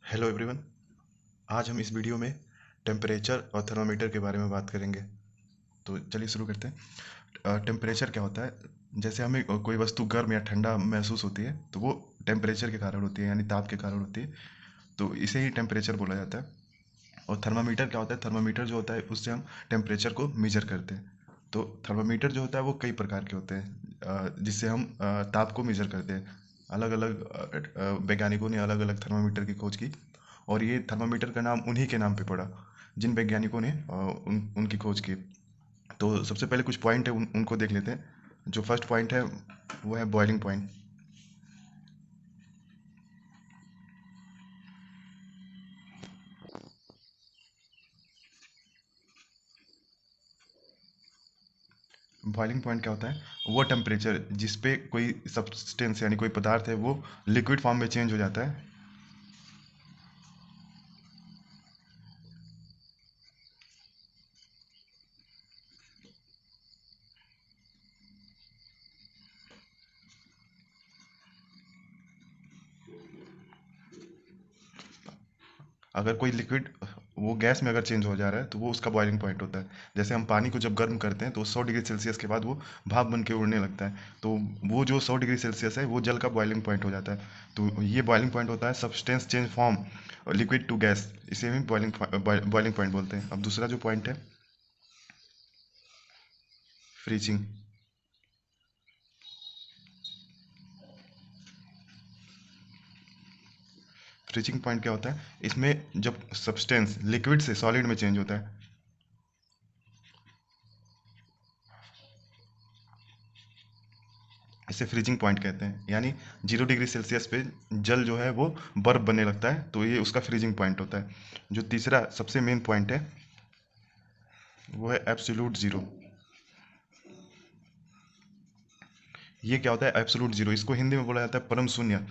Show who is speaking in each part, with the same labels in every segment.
Speaker 1: Hello everyone. आज हम इस वीडियो में टेम्परेचर और थर्मामीटर के बारे में बात करेंगे। तो चलिए शुरू करते हैं। टेम्परेचर क्या होता है? जैसे हमें कोई वस्तु गर्म या ठंडा महसूस होती है तो वो टेम्परेचर के कारण होती है, यानी ताप के कारण होती है। तो इसे ही टेम्परेचर बोला जाता है। और थर्मामीटर क्या होता है? थर्मामीटर जो होता है उससे हम टेम्परेचर को मेजर करते हैं। तो थर्मामीटर जो होता है वो कई प्रकार के होते हैं, जिससे हम ताप को मेजर करते हैं। अलग अलग वैज्ञानिकों ने अलग अलग थर्मामीटर की खोज की, और ये थर्मामीटर का नाम उन्हीं के नाम पे पड़ा जिन वैज्ञानिकों ने उनकी खोज की। तो सबसे पहले कुछ पॉइंट है, उनको देख लेते हैं। जो फर्स्ट पॉइंट है वो है बॉइलिंग पॉइंट। बॉइलिंग पॉइंट क्या होता है? वो टेम्परेचर जिस पे कोई सब्सटेंस यानी कोई पदार्थ है वो लिक्विड फॉर्म में चेंज हो जाता है। अगर कोई लिक्विड वो गैस में अगर चेंज हो जा रहा है तो वो उसका बॉइलिंग पॉइंट होता है। जैसे हम पानी को जब गर्म करते हैं तो 100 डिग्री सेल्सियस के बाद वो भाप बन के उड़ने लगता है। तो वो जो 100 डिग्री सेल्सियस है वो जल का बॉइलिंग पॉइंट हो जाता है। तो ये बॉइलिंग पॉइंट होता है substance change form liquid to gas, इसे हम बॉइलिंग पॉइंट बोलते हैं। अब दूसरा जो पॉइंट है फ्रीजिंग। फ्रीजिंग पॉइंट क्या होता है? इसमें जब सब्सटेंस लिक्विड से सॉलिड में चेंज होता है, इसे फ्रीजिंग पॉइंट कहते हैं। यानी 0 डिग्री सेल्सियस पे जल जो है वो बर्फ बनने लगता है, तो ये उसका फ्रीजिंग पॉइंट होता है। जो तीसरा सबसे मेन पॉइंट है वो है एब्सोल्यूट ज़ीरो। ये क्या होता है एब्सोल्यूट ज़ीरो? इसको हिंदी में बोला जाता है परम शून्य।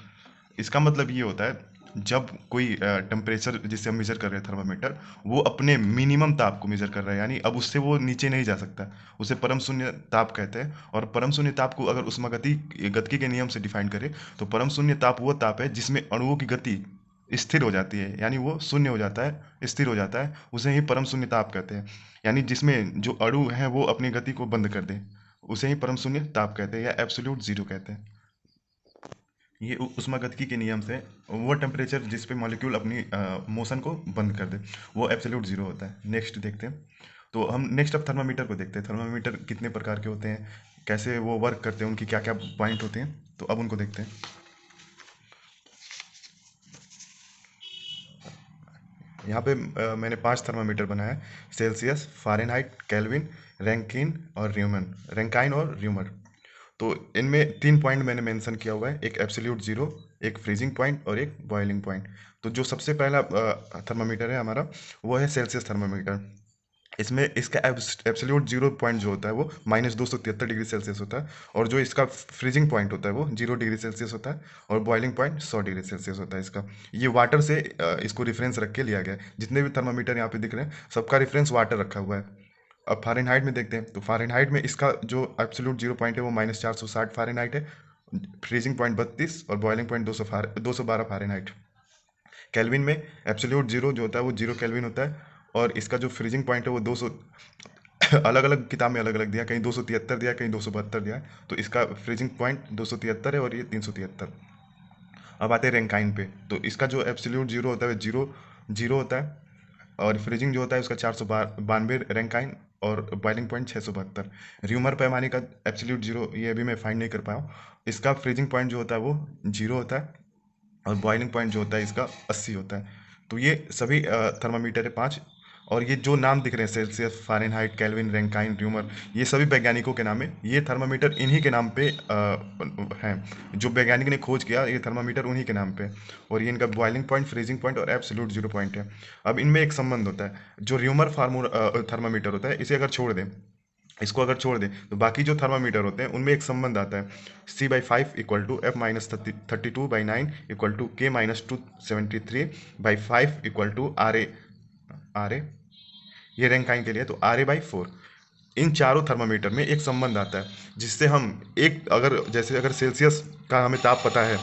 Speaker 1: इसका मतलब ये होता है जब कोई टेम्परेचर जिससे हम मेजर कर रहे हैं थर्मामीटर, वो अपने मिनिमम ताप को मेजर कर रहा है, यानी अब उससे वो नीचे नहीं जा सकता। उसे परम शून्य ताप कहते हैं। और परम शून्य ताप को अगर उष्मागतिकी के नियम से डिफाइन करें तो परम शून्य ताप वो ताप है जिसमें अणुओं की गति स्थिर हो जाती है, यानी वो शून्य हो जाता है, स्थिर हो जाता है। उसे ही परम शून्य ताप कहते हैं। यानी जिसमें जो अणु हैं वो अपनी गति को बंद कर दें, उसे ही परम शून्य ताप कहते हैं या एब्सोल्यूट जीरो कहते हैं। ये ऊष्मागतिकी के नियम से वो टेम्परेचर जिस पे मॉलिक्यूल अपनी मोशन को बंद कर दे वो एब्सोल्यूट जीरो होता है। नेक्स्ट देखते हैं। तो हम नेक्स्ट अब थर्मामीटर को देखते हैं। थर्मामीटर कितने प्रकार के होते हैं, कैसे वो वर्क करते हैं, उनकी क्या क्या पॉइंट होते हैं, तो अब उनको देखते हैं। यहाँ पे मैंने 5 थर्मामीटर बनाया है: सेल्सियस, फ़ारेनहाइट, केल्विन, रैंकाइन और र्यूमर। तो इनमें 3 पॉइंट मैंने मेंशन किया हुआ है, एक एब्सोल्यूट ज़ीरो, एक फ्रीजिंग पॉइंट और एक बॉइलिंग पॉइंट। तो जो सबसे पहला थर्मामीटर है हमारा वो है सेल्सियस थर्मामीटर। इसमें इसका एब्सोल्यूट जीरो पॉइंट जो होता है वो -273 डिग्री सेल्सियस होता है, और जो इसका फ्रीजिंग पॉइंट होता है वो 0 डिग्री सेल्सियस होता है, और बॉइलिंग पॉइंट 100 डिग्री सेल्सियस होता है इसका। ये वाटर से इसको रिफरेंस रख के लिया गया है। जितने भी थर्मामीटर यहाँ पे दिख रहे हैं सबका रिफरेंस वाटर रखा हुआ है। अब फ़ारेनहाइट में देखते हैं। तो फ़ारेनहाइट में इसका जो एब्सोल्यूट जीरो पॉइंट है वो -460 फ़ारेनहाइट है, फ्रीजिंग पॉइंट 32 और बॉइलिंग पॉइंट 212 फ़ारेनहाइट। केल्विन में एब्सोल्यूट जीरो जो होता है वो 0 केल्विन होता है, और इसका जो फ्रीजिंग पॉइंट है वो 200 अलग अलग किताब में अलग अलग दिया, कहीं 273 दिया, कहीं 272 दिया है। तो इसका फ्रीजिंग पॉइंट 273 है और ये 373। अब आते हैं रैंकाइन पे। तो इसका जो एब्सोल्यूट जीरो होता है वो जीरो जीरो होता है, और फ्रीजिंग जो होता है उसका 492 रैंकाइन, और बॉइलिंग पॉइंट 672। र्यूमर पैमाने का एब्सोल्यूट जीरो ये अभी मैं फाइंड नहीं कर पाया हूँ। इसका फ्रीजिंग पॉइंट जो होता है वो जीरो होता है, और बॉइलिंग पॉइंट जो होता है इसका 80 होता है। तो ये सभी थर्मामीटर है 5। और ये जो नाम दिख रहे हैं Celsius, Fahrenheit, kelvin, Rankine, rumour, ये सभी वैज्ञानिकों के नाम है। ये थर्मामीटर इन्हीं के नाम पे हैं। जो वैज्ञानिक ने खोज किया ये थर्मामीटर उन्हीं के नाम पे है। और ये इनका बॉइलिंग पॉइंट, फ्रीजिंग पॉइंट और एब्सोल्यूट जीरो पॉइंट है। अब इनमें एक संबंध होता है। जो र्यूमर थर्मामीटर होता है इसे अगर छोड़ दें, इसको अगर छोड़ दें तो बाकी जो थर्मामीटर होते हैं उनमें एक संबंध आता है: C/5 = F-32/9 = K-273/5 RA। ये रैंकाइन के लिए, तो RA/4। इन चारों थर्मामीटर में एक संबंध आता है जिससे हम एक, अगर जैसे अगर सेल्सियस का हमें ताप पता है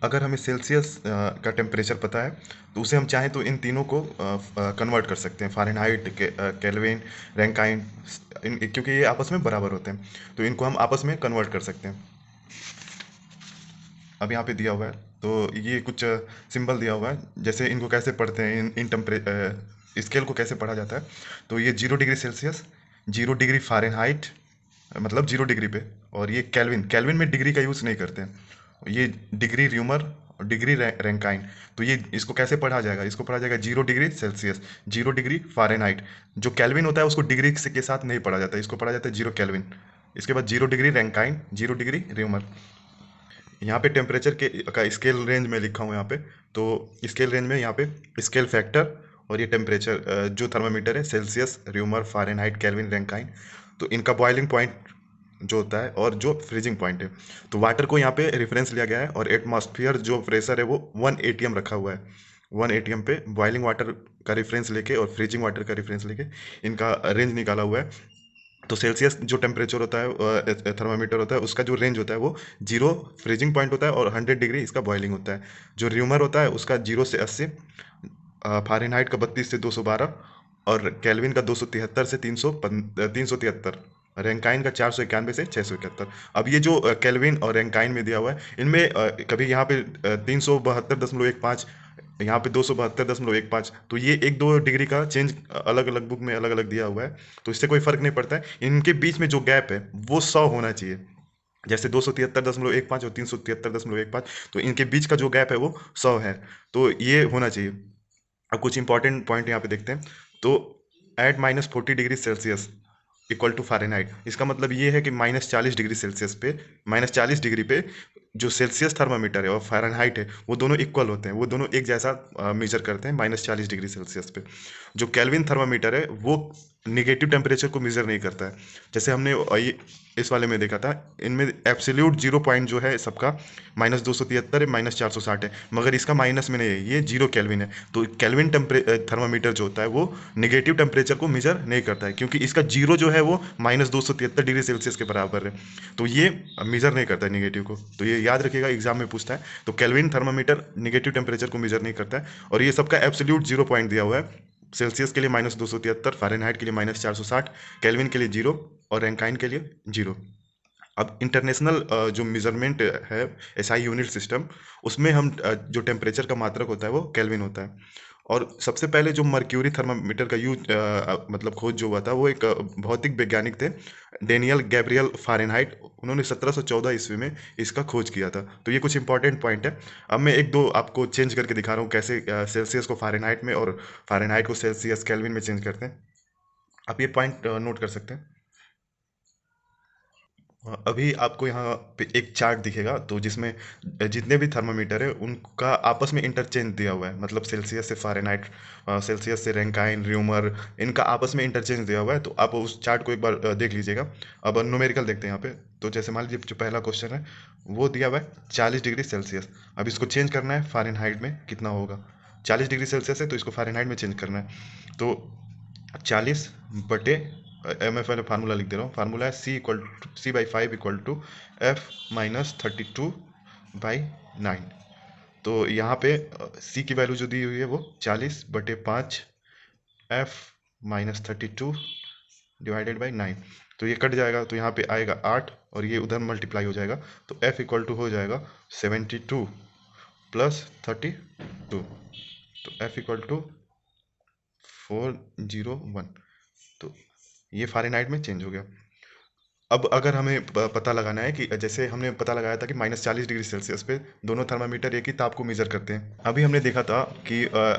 Speaker 1: अगर हमें सेल्सियस का टेम्परेचर पता है तो उसे हम चाहें तो इन तीनों को कन्वर्ट कर सकते हैं, फ़ारेनहाइट, केल्विन, रैंकाइन, क्योंकि ये आपस में बराबर होते हैं, तो इनको हम आपस में कन्वर्ट कर सकते हैं। अब यहाँ पे दिया हुआ है, तो ये कुछ सिंबल दिया हुआ है, जैसे इनको कैसे पढ़ते हैं, इन स्केल को कैसे पढ़ा जाता है। तो ये 0 डिग्री सेल्सियस, 0 डिग्री फ़ारेनहाइट, मतलब 0 डिग्री पे, और ये केल्विन, केल्विन में डिग्री का यूज़ नहीं करते हैं, ये डिग्री र्यूमर और डिग्री रैंकाइन। तो ये इसको कैसे पढ़ा जाएगा, इसको पढ़ा जाएगा 0 डिग्री सेल्सियस, 0 डिग्री फ़ारेनहाइट। जो केल्विन होता है उसको डिग्री के साथ नहीं पढ़ा जाता है, इसको पढ़ा जाता है 0 केल्विन। इसके बाद 0 डिग्री रैंकाइन, 0 डिग्री र्यूमर। यहाँ पे टेम्परेचर के का स्केल रेंज में लिखा हूँ यहाँ पे। तो स्केल रेंज में यहाँ पे स्केल फैक्टर और ये टेम्परेचर जो थर्मामीटर है, Celsius, rumour, Fahrenheit, kelvin, Rankine, तो इनका बॉइलिंग पॉइंट जो होता है और जो फ्रीजिंग पॉइंट है। तो वाटर को यहाँ पे रेफरेंस लिया गया है, और एटमॉस्फेयर जो प्रेशर है वो 1 atm रखा हुआ है। 1 atm पे बॉइलिंग वाटर का रेफरेंस लेके और फ्रीजिंग वाटर का रेफरेंस लेके इनका रेंज निकाला हुआ है। तो सेल्सियस जो टेम्परेचर होता है, थर्मामीटर होता है, उसका जो रेंज होता है वो 0 फ्रीजिंग पॉइंट होता है और 100 डिग्री इसका बॉइलिंग होता है। जो र्यूमर होता है उसका 0 से 80, फ़ारेनहाइट का 32 से 212, और केल्विन का 273 से 373, रैंकाइन का 491 से 671। अब ये जो केल्विन और रैंकाइन में दिया हुआ है, इनमें कभी यहाँ पे 372.15, यहाँ पे 272.15, तो ये 1-2 डिग्री का चेंज अलग अलग बुक में अलग अलग दिया हुआ है, तो इससे कोई फ़र्क नहीं पड़ता है। इनके बीच में जो गैप है वो 100 होना चाहिए। जैसे 273.15 और 373.15, तो इनके बीच का जो गैप है वो 100 है, तो ये होना चाहिए। अब कुछ इंपॉर्टेंट पॉइंट यहाँ पे देखते हैं। तो at -40 degree Celsius equal to Fahrenheit, इसका मतलब ये है कि -40 डिग्री सेल्सियस पे, -40 डिग्री पे जो सेल्सियस थर्मामीटर है और फ़ारेनहाइट है वो दोनों इक्वल होते हैं, वो दोनों एक जैसा मेजर करते हैं -40 डिग्री सेल्सियस पे। जो केल्विन थर्मामीटर है वो निगेटिव टेम्परेचर को मेजर नहीं करता है। जैसे हमने इस वाले में देखा था, इनमें एब्सोल्यूट 0 पॉइंट जो है सबका -273 है, -460 है, मगर इसका माइनस में नहीं है, ये 0 केल्विन है। तो केल्विन थर्मामीटर जो होता है वो निगेटिव टेम्परेचर को मेजर नहीं करता है, क्योंकि इसका जीरो जो है वो -273 डिग्री सेल्सियस के बराबर है, तो ये मेजर नहीं करता है निगेटिव को। तो ये याद रखिएगा, एग्जाम में पूछता है। तो केल्विन थर्मामीटर निगेटिव टेम्परेचर को मेजर नहीं करता है, और ये सबका एब्सोल्यूट 0 पॉइंट दिया हुआ है। सेल्सियस के लिए -273, फ़ारेनहाइट के लिए -460, केल्विन के लिए 0, और रैंकाइन के लिए 0। अब इंटरनेशनल जो मेजरमेंट है, एसआई यूनिट सिस्टम, उसमें हम जो टेम्परेचर का मात्रक होता है वो केल्विन होता है। और सबसे पहले जो मर्क्यूरी थर्मामीटर का यूज मतलब खोज जो हुआ था, वो एक भौतिक वैज्ञानिक थे, डेनियल गैब्रियल फ़ारेनहाइट। उन्होंने 1714 ईस्वी में इसका खोज किया था। तो ये कुछ इंपॉर्टेंट पॉइंट है। अब मैं एक दो आपको चेंज करके दिखा रहा हूँ, कैसे सेल्सियस को फ़ारेनहाइट में और फ़ारेनहाइट को सेल्सियस केल्विन में चेंज करते हैं। आप ये पॉइंट नोट कर सकते हैं। हाँ, अभी आपको यहाँ पे एक चार्ट दिखेगा, तो जिसमें जितने भी थर्मामीटर है उनका आपस में इंटरचेंज दिया हुआ है, मतलब सेल्सियस से फ़ारेनहाइट, सेल्सियस से रैंकाइन, र्यूमर, इनका आपस में इंटरचेंज दिया हुआ है। तो आप उस चार्ट को एक बार देख लीजिएगा। अब न्यूमेरिकल देखते हैं यहाँ पे। तो जैसे मान लीजिए जो पहला क्वेश्चन है वो दिया हुआ है 40 डिग्री सेल्सियस। अब इसको चेंज करना है फ़ारेनहाइट में, कितना होगा? 40 डिग्री सेल्सियस है तो इसको फ़ारेनहाइट में चेंज करना है। तो 40 बटे, मैं पहले फार्मूला लिख दे रहा हूँ। फार्मूला है C/5 = F-32/9। तो यहाँ पे C की वैल्यू जो दी हुई है वो 40/5 F-32/9। तो ये कट जाएगा, तो यहाँ पे आएगा 8, और ये उधर मल्टीप्लाई हो जाएगा। तो F = हो जाएगा 72 + 32। तो F = 401। तो ये फ़ारेनहाइट में चेंज हो गया। अब अगर हमें पता लगाना है कि जैसे हमने पता लगाया था कि -40 डिग्री सेल्सियस पे दोनों थर्मामीटर एक ही ताप को मेजर करते हैं। अभी हमने देखा था कि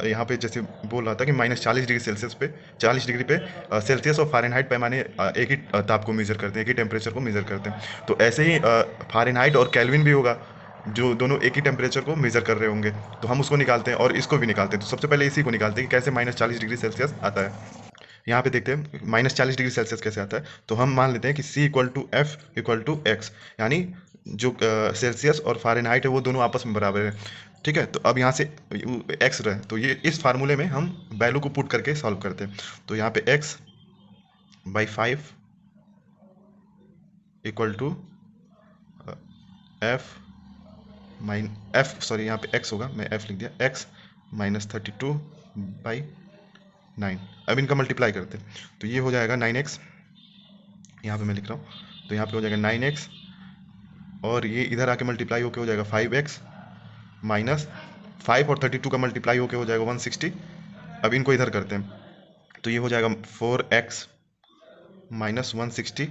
Speaker 1: यहाँ पे जैसे बोल रहा था कि -40 डिग्री सेल्सियस पे, 40 डिग्री पे सेल्सियस और फ़ारेनहाइट पैमाने एक ही ताप को मेजर करते हैं, एक ही टेम्परेचर को मेजर करते हैं। तो ऐसे ही फ़ारेनहाइट और केल्विन भी होगा, जो दोनों एक ही टेम्परेचर को मेजर कर रहे होंगे। तो हम उसको निकालते हैं और इसको भी निकालते हैं। तो सबसे पहले इसी को निकालते हैं कि कैसे -40 डिग्री सेल्सियस आता है। यहाँ पे देखते हैं -40 डिग्री सेल्सियस कैसे आता है। तो हम मान लेते हैं कि C = F = X, यानी जो सेल्सियस और फ़ारेनहाइट है वो दोनों आपस में बराबर है। ठीक है, तो अब यहाँ से एक्स रहे, तो ये इस फार्मूले में हम वैल्यू को पुट करके सॉल्व करते हैं। तो यहाँ पे x/5 = F mine F sorry यहाँ पे एक्स होगा, मैं एफ लिख दिया, एक्स माइनस 32/9। अब इनका मल्टीप्लाई करते हैं तो ये हो जाएगा 9x, यहाँ पे मैं लिख रहा हूँ, तो यहाँ पे हो जाएगा 9x, और ये इधर आके मल्टीप्लाई होके हो जाएगा 5x माइनस 5 और 32 का मल्टीप्लाई होके हो जाएगा 160। अब इनको इधर करते हैं तो ये हो जाएगा 4x minus 160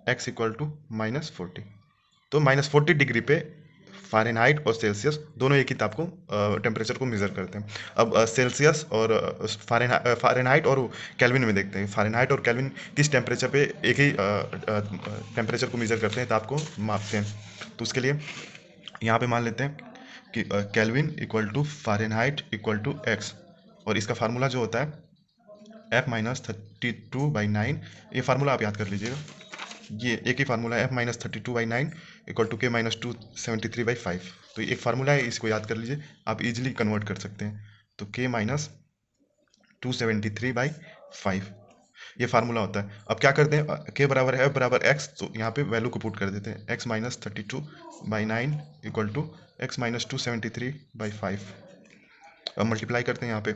Speaker 1: x equal to -40। तो -40 डिग्री पे फ़ारेनहाइट और सेल्सियस दोनों एक ही ताप को टेम्परेचर को मेज़र करते हैं। अब सेल्सियस और फ़ारेनहाइट और केल्विन में देखते हैं, फ़ारेनहाइट और केल्विन किस टेम्परेचर पे एक ही टेम्परेचर को मेज़र करते हैं, ताप को मापते हैं। तो उसके लिए यहाँ पे मान लेते हैं कि Kelvin equal to Fahrenheit equal to X, और इसका फार्मूला जो होता है F-32/9, ये फार्मूला आप याद कर लीजिएगा, ये एक ही फार्मूला है, F-32/9 इक्वल टू K-273/5। तो ये एक फार्मूला है, इसको याद कर लीजिए, आप इजीली कन्वर्ट कर सकते हैं। तो K-273/5 ये फार्मूला होता है। अब क्या करते हैं, K बराबर है F बराबर X, तो यहाँ पे वैल्यू को पुट कर देते हैं, X-32/9 इक्वल टू X-273/5। अब मल्टीप्लाई करते हैं यहाँ पे,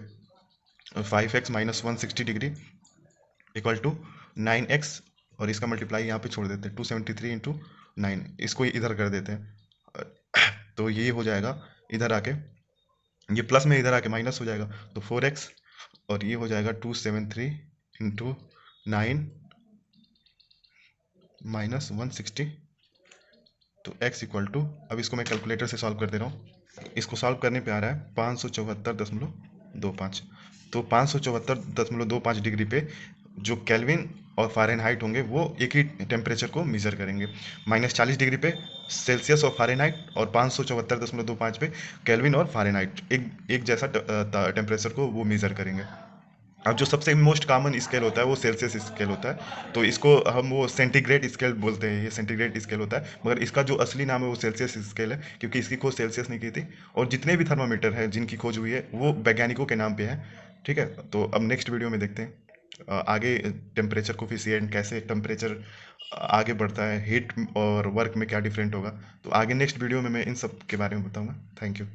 Speaker 1: 5x minus 160 degree equal to 9x, और इसका मल्टीप्लाई यहाँ पे छोड़ देते हैं, 273 इंटू 9, इसको इधर कर देते हैं। तो ये हो जाएगा, इधर आके ये प्लस में इधर आके माइनस हो जाएगा, तो 4x, और ये हो जाएगा 273 इंटू 9 माइनस 160। तो x इक्वल टू, अब इसको मैं कैलकुलेटर से सॉल्व कर दे रहा हूँ, इसको सॉल्व करने पे आ रहा है 574.25। तो 574.25 डिग्री पे जो केल्विन और फ़ारेनहाइट होंगे वो एक ही टेम्परेचर को मेज़र करेंगे। -40 डिग्री पे सेल्सियस और फ़ारेनहाइट, और 574.25 पे केल्विन और फ़ारेनहाइट एक जैसा टेम्परेचर को वो मेज़र करेंगे। अब जो सबसे मोस्ट कॉमन स्केल होता है वो सेल्सियस स्केल होता है, तो इसको हम वो सेंटीग्रेड स्केल बोलते हैं, ये सेंटीग्रेड स्केल होता है, मगर इसका जो असली नाम है वो सेल्सियस स्केल है, क्योंकि इसकी खोज सेल्सियस ने की थी। और जितने भी थर्मामीटर हैं जिनकी खोज हुई है वो वैज्ञानिकों के नाम पे है। ठीक है, तो अब नेक्स्ट वीडियो में देखते हैं आगे टेम्परेचर कोफिशिएंट, कैसे टेम्परेचर आगे बढ़ता है, हीट और वर्क में क्या डिफरेंट होगा। तो आगे नेक्स्ट वीडियो में मैं इन सब के बारे में बताऊंगा। Thank you.